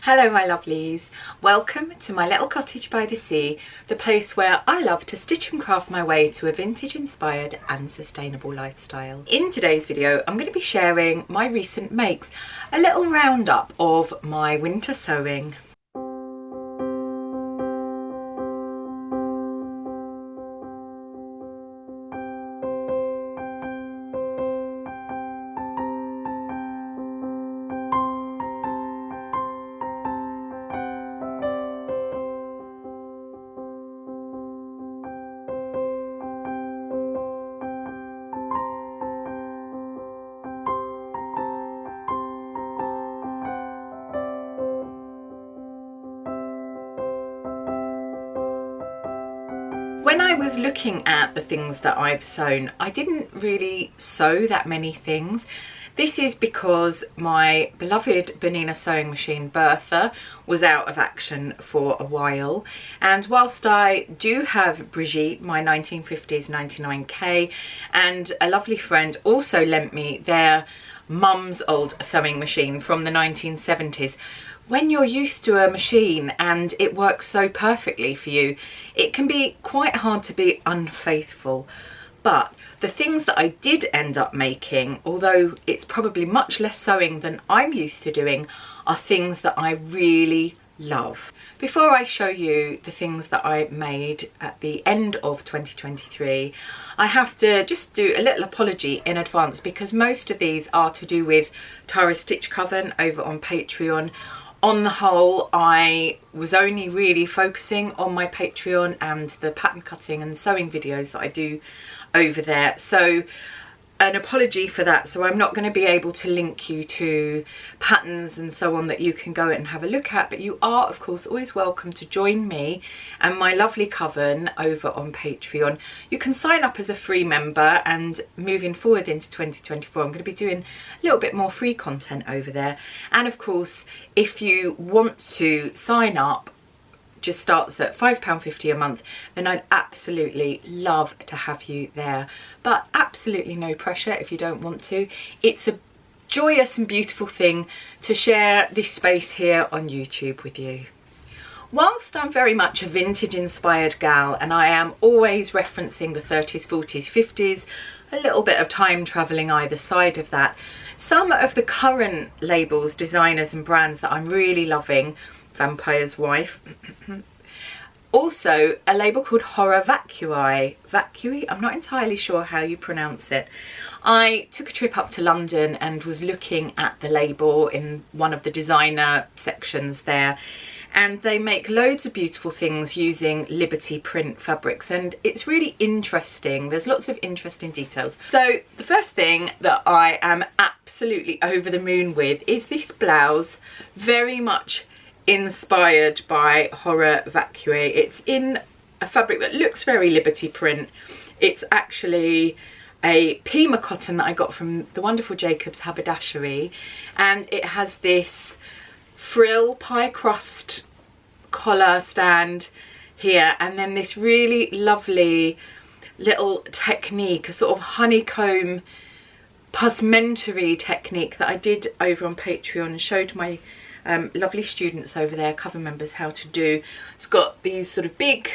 Hello my lovelies, welcome to my little cottage by the sea, the place where I love to stitch and craft my way to a vintage inspired and sustainable lifestyle. In today's video I'm going to be sharing my recent makes, a little roundup of my winter sewing. When I was looking at the things that I've sewn, I didn't really sew that many things. This is because my beloved Bernina sewing machine Bertha was out of action for a while, and whilst I do have Brigitte, my 1950s 99K, and a lovely friend also lent me their mum's old sewing machine from the 1970s, when you're used to a machine and it works so perfectly for you, it can be quite hard to be unfaithful. But the things that I did end up making, although it's probably much less sewing than I'm used to doing, are things that I really love. Before I show you the things that I made at the end of 2023, I have to just do a little apology in advance because most of these are to do with Tara Stitch Coven over on Patreon. On the whole, I was only really focusing on my Patreon and the pattern cutting and sewing videos that I do over there. So an apology for that. So I'm not going to be able to link you to patterns and so on that you can go and have a look at, but you are of course always welcome to join me and my lovely coven over on Patreon. You can sign up as a free member, and moving forward into 2024 I'm going to be doing a little bit more free content over there. And of course, if you want to sign up, just starts at £5.50 a month, then I'd absolutely love to have you there, but absolutely no pressure if you don't want to. It's a joyous and beautiful thing to share this space here on YouTube with you. Whilst I'm very much a vintage inspired gal and I am always referencing the 30s, 40s, 50s, a little bit of time travelling either side of that, some of the current labels, designers and brands that I'm really loving, Vampire's Wife, also a label called Horror Vacui. Vacui? I'm not entirely sure how you pronounce it. I took a trip up to London and was looking at the label in one of the designer sections there, and they make loads of beautiful things using Liberty print fabrics, and it's really interesting. There's lots of interesting details. So the first thing that I am absolutely over the moon with is this blouse, very much inspired by Horror Vacui. It's in a fabric that looks very Liberty print. It's actually a Pima cotton that I got from the wonderful Jacob's Haberdashery, and it has this frill pie crust collar stand here, and then this really lovely little technique, a sort of honeycomb passementerie technique that I did over on Patreon and showed my lovely students over there, cover members, how to do. It's got these sort of big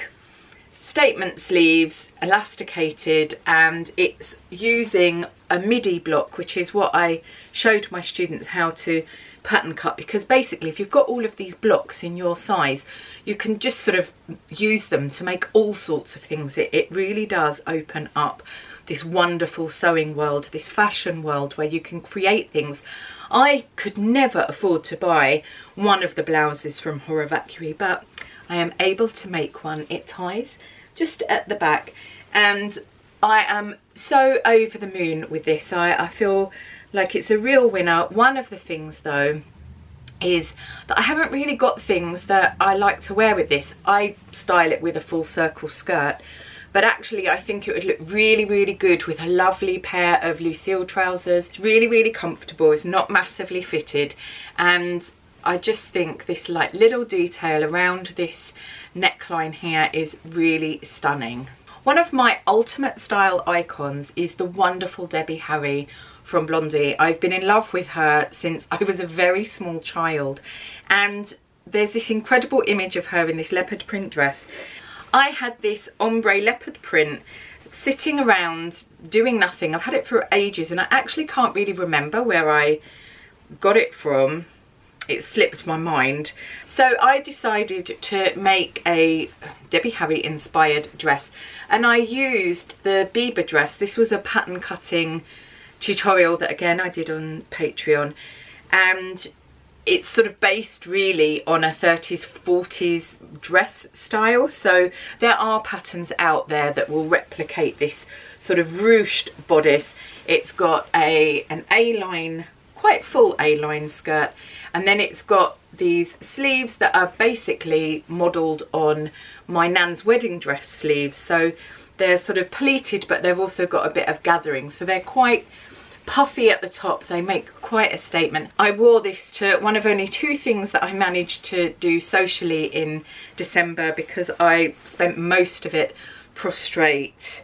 statement sleeves, elasticated, and it's using a midi block, which is what I showed my students how to pattern cut, because basically if you've got all of these blocks in your size, you can just sort of use them to make all sorts of things. It really does open up this wonderful sewing world, this fashion world where you can create things. I could never afford to buy one of the blouses from Horror Vacui, but I am able to make one. It ties just at the back, and I am so over the moon with this. I feel like it's a real winner. One of the things though is that I haven't really got things that I like to wear with this. I style it with a full circle skirt, but actually I think it would look really, really good with a lovely pair of Lucille trousers. It's really, really comfortable. It's not massively fitted, and I just think this like little detail around this neckline here is really stunning. One of my ultimate style icons is the wonderful Debbie Harry from Blondie. I've been in love with her since I was a very small child, and there's this incredible image of her in this leopard print dress. I had this ombre leopard print sitting around doing nothing. I've had it for ages and I actually can't really remember where I got it from. It slipped my mind. So I decided to make a Debbie Harry inspired dress, and I used the Bieber dress. This was a pattern cutting tutorial that again I did on Patreon, and it's sort of based really on a 30s 40s dress style. So there are patterns out there that will replicate this sort of ruched bodice. It's got an A-line, quite full A-line skirt, and then it's got these sleeves that are basically modelled on my nan's wedding dress sleeves. So they're sort of pleated, but they've also got a bit of gathering, so they're quite puffy at the top. They make quite a statement. I wore this to one of only 2 things that I managed to do socially in December, because I spent most of it prostrate,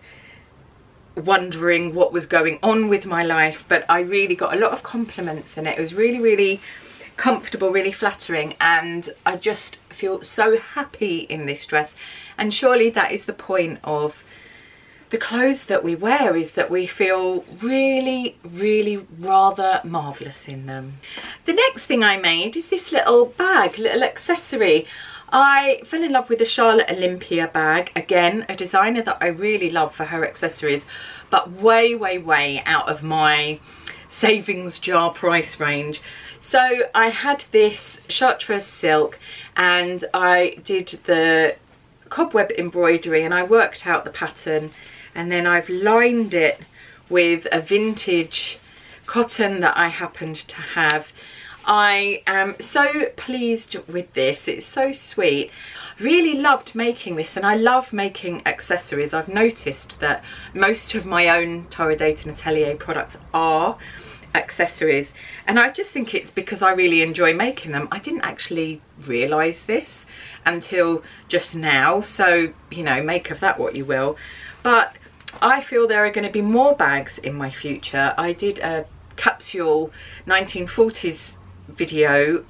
wondering what was going on with my life. But I really got a lot of compliments and it was really, really comfortable, really flattering, and I just feel so happy in this dress. And surely that is the point of the clothes that we wear, is that we feel really, really rather marvellous in them. The next thing I made is this little bag, little accessory. I fell in love with the Charlotte Olympia bag. Again, a designer that I really love for her accessories, but way, way, way out of my savings jar price range. So I had this chartreuse silk and I did the cobweb embroidery and I worked out the pattern, and then I've lined it with a vintage cotton that I happened to have. I am so pleased with this. It's so sweet. Really loved making this, and I love making accessories. I've noticed that most of my own Tara Deighton Atelier products are accessories, and I just think it's because I really enjoy making them. I didn't actually realise this until just now, so you know, make of that what you will. But I feel there are going to be more bags in my future. I did a capsule 1940s video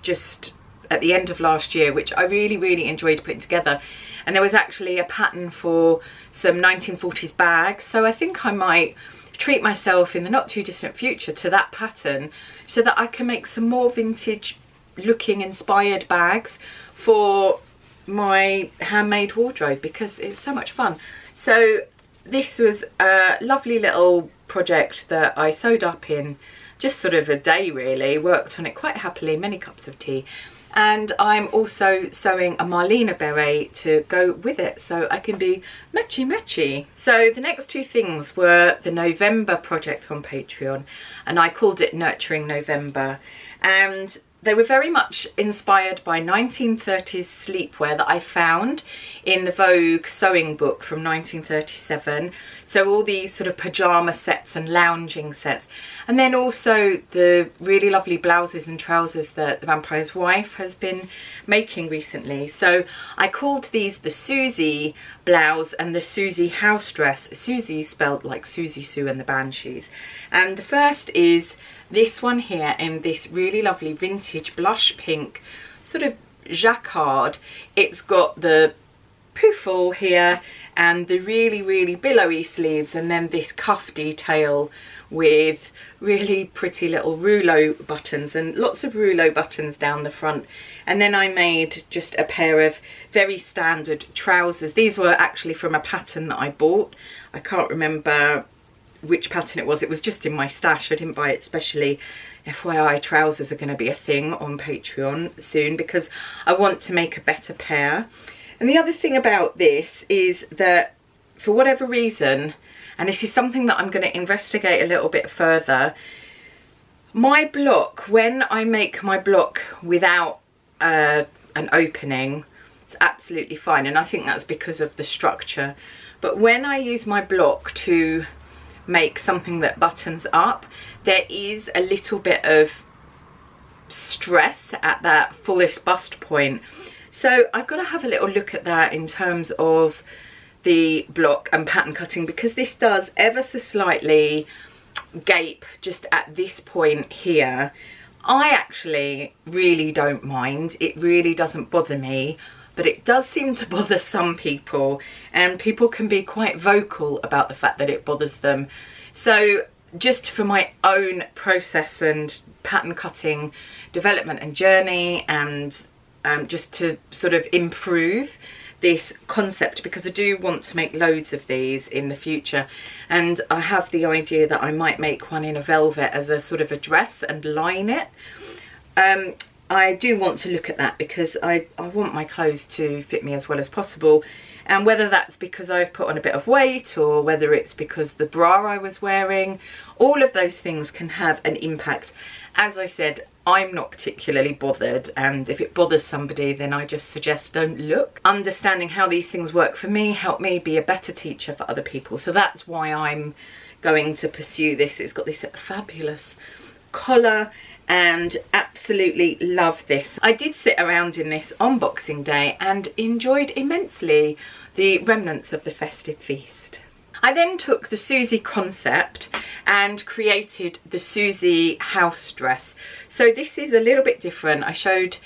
just at the end of last year, which I really, really enjoyed putting together, and there was actually a pattern for some 1940s bags, so I think I might treat myself in the not too distant future to that pattern so that I can make some more vintage looking inspired bags for my handmade wardrobe, because it's so much fun. So this was a lovely little project that I sewed up in just sort of a day really, worked on it quite happily, many cups of tea. And I'm also sewing a Marlena beret to go with it, so I can be matchy matchy. So the next 2 things were the November project on Patreon, and I called it Nurturing November. And they were very much inspired by 1930s sleepwear that I found in the Vogue sewing book from 1937. So all these sort of pyjama sets and lounging sets. And then also the really lovely blouses and trousers that the Vampire's Wife has been making recently. So I called these the Susie blouse and the Susie house dress. Susie spelled like Susie Sue and the Banshees. And the first is this one here in this really lovely vintage blush pink sort of jacquard. It's got the poofle here and the really, really billowy sleeves, and then this cuff detail with really pretty little rouleau buttons, and lots of rouleau buttons down the front. And then I made just a pair of very standard trousers. These were actually from a pattern that I bought. I can't remember which pattern it was. It was just in my stash. I didn't buy it specially. FYI, trousers are going to be a thing on Patreon soon because I want to make a better pair. And the other thing about this is that for whatever reason, and this is something that I'm going to investigate a little bit further, my block, when I make my block without an opening, it's absolutely fine, and I think that's because of the structure. But when I use my block to make something that buttons up, there is a little bit of stress at that fullest bust point. So I've got to have a little look at that in terms of the block and pattern cutting, because this does ever so slightly gape just at this point here, I actually really don't mind. It really doesn't bother me, but it does seem to bother some people, and people can be quite vocal about the fact that it bothers them. So just for my own process and pattern cutting development and journey, and just to sort of improve this concept, because I do want to make loads of these in the future, and I have the idea that I might make one in a velvet as a sort of a dress and line it. I do want to look at that because I want my clothes to fit me as well as possible, and whether that's because I've put on a bit of weight or whether it's because the bra I was wearing, all of those things can have an impact. As I said, I'm not particularly bothered, and if it bothers somebody, then I just suggest don't look. Understanding how these things work for me help me be a better teacher for other people, so that's why I'm going to pursue this. It's got this fabulous collar and absolutely love this. I did sit around in this on Boxing Day and enjoyed immensely the remnants of the festive feast. I then took the Susie concept and created the Susie house dress. So this is a little bit different. I showed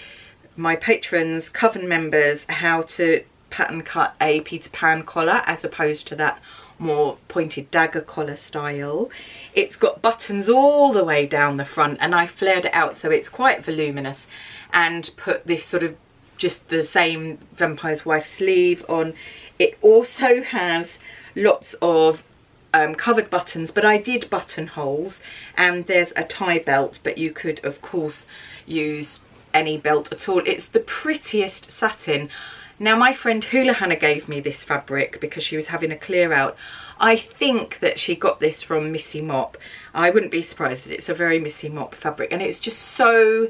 my patrons, Coven members, how to pattern cut a Peter Pan collar as opposed to that more pointed dagger collar style. It's got buttons all the way down the front, and I flared it out so it's quite voluminous, and put this sort of just the same Vampire's Wife sleeve on. It also has lots of covered buttons, but I did buttonholes, and there's a tie belt, but you could of course use any belt at all. It's the prettiest satin. Now my friend Hula Hannah gave me this fabric because she was having a clear out. I think that she got this from Missy Mop. I wouldn't be surprised. It's a very Missy Mop fabric, and it's just so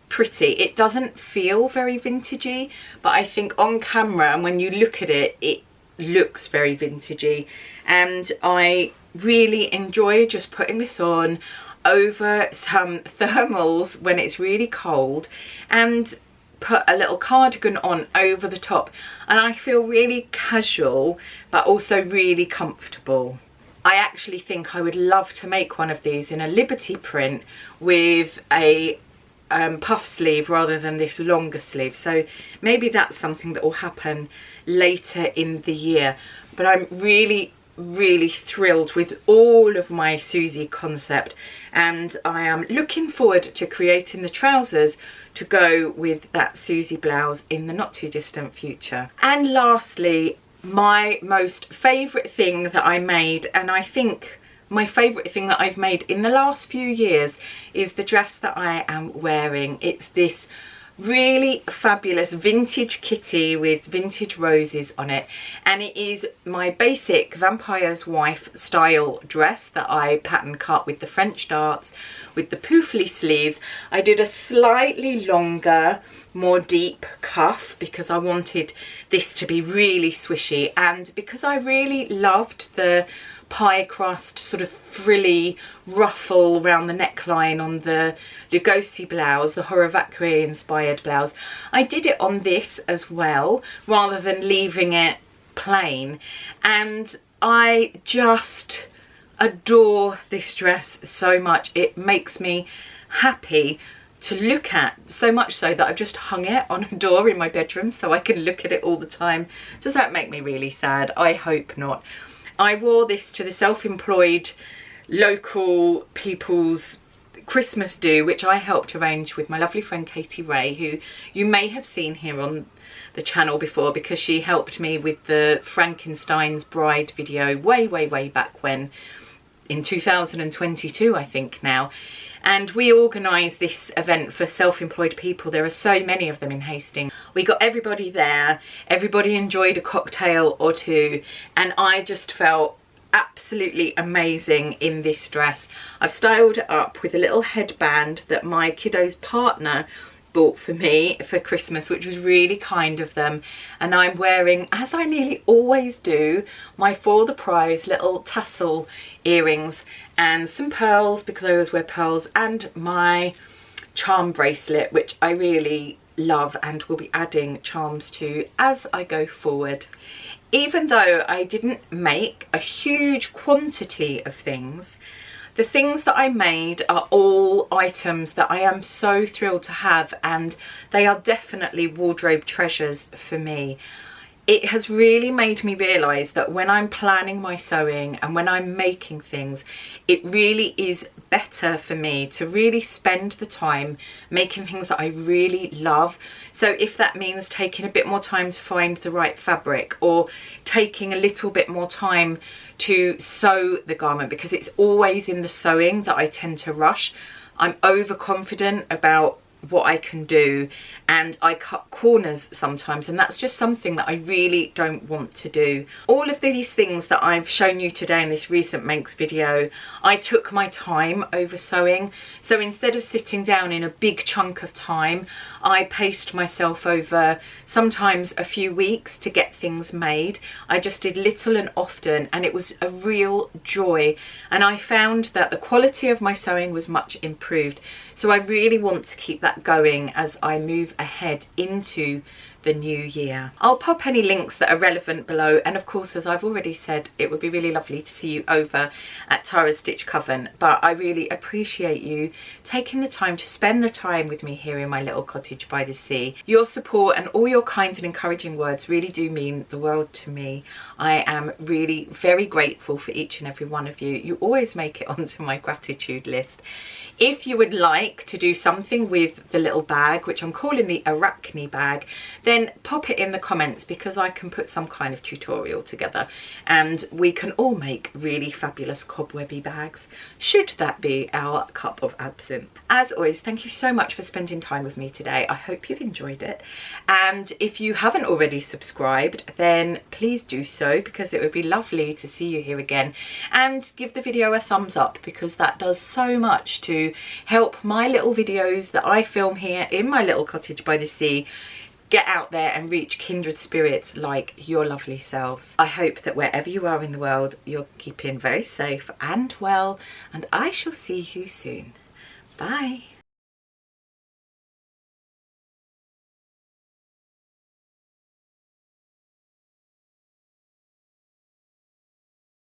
pretty. It doesn't feel very vintagey, but I think on camera and when you look at it, it looks very vintagey, and I really enjoy just putting this on over some thermals when it's really cold, and put a little cardigan on over the top, and I feel really casual but also really comfortable. I actually think I would love to make one of these in a Liberty print with a puff sleeve rather than this longer sleeve, so maybe that's something that will happen later in the year. But I'm really thrilled with all of my Susie concept, and I am looking forward to creating the trousers to go with that Susie blouse in the not too distant future. And lastly, my most favourite thing that I made, and I think my favourite thing that I've made in the last few years, is the dress that I am wearing. It's this really fabulous vintage kitty with vintage roses on it, and it is my basic Vampire's Wife style dress that I pattern cut with the French darts, with the poofly sleeves. I did a slightly longer, more deep cuff because I wanted this to be really swishy, and because I really loved the pie crust sort of frilly ruffle around the neckline on the Lugosi blouse, the Horror Vacui inspired blouse. I did it on this as well rather than leaving it plain, and I just adore this dress so much. It makes me happy to look at, so much so that I've just hung it on a door in my bedroom so I can look at it all the time. Does that make me really sad? I hope not. I wore this to the self-employed local people's Christmas do, which I helped arrange with my lovely friend Katie Ray, who you may have seen here on the channel before because she helped me with the Frankenstein's Bride video way back when, in 2022 I think now. And we organised this event for self-employed people. There are so many of them in Hastings. We got everybody there, everybody enjoyed a cocktail or two, and I just felt absolutely amazing in this dress. I've styled it up with a little headband that my kiddo's partner bought for me for Christmas, which was really kind of them, and I'm wearing, as I nearly always do, my For the Prize little tassel earrings and some pearls because I always wear pearls, and my charm bracelet, which I really love and will be adding charms to as I go forward. Even though I didn't make a huge quantity of things, The things that I made are all items that I am so thrilled to have, and they are definitely wardrobe treasures for me. It has really made me realise that when I'm planning my sewing and when I'm making things, it really is better for me to really spend the time making things that I really love. So if that means taking a bit more time to find the right fabric, or taking a little bit more time to sew the garment, because it's always in the sewing that I tend to rush. I'm overconfident about what I can do, and I cut corners sometimes, and that's just something that I really don't want to do. All of these things that I've shown you today in this recent makes video, I took my time over sewing. So instead of sitting down in a big chunk of time, I paced myself over sometimes a few weeks to get things made. I just did little and often, and it was a real joy, and I found that the quality of my sewing was much improved. So I really want to keep that going as I move ahead into the new year. I'll pop any links that are relevant below, and of course, as I've already said, it would be really lovely to see you over at Tara's Stitch Coven. But I really appreciate you taking the time to spend the time with me here in my little cottage by the sea. Your support and all your kind and encouraging words really do mean the world to me. I am really very grateful for each and every one of you. You always make it onto my gratitude list. If you would like to do something with the little bag, which I'm calling the Arachne bag, then pop it in the comments, because I can put some kind of tutorial together and we can all make really fabulous cobwebby bags, should that be our cup of absinthe. As always, thank you so much for spending time with me today. I hope you've enjoyed it, and if you haven't already subscribed, then please do so, because it would be lovely to see you here again, and give the video a thumbs up, because that does so much to help my little videos that I film here in my little cottage by the sea get out there and reach kindred spirits like your lovely selves. I hope that wherever you are in the world, you're keeping very safe and well, and I shall see you soon. Bye.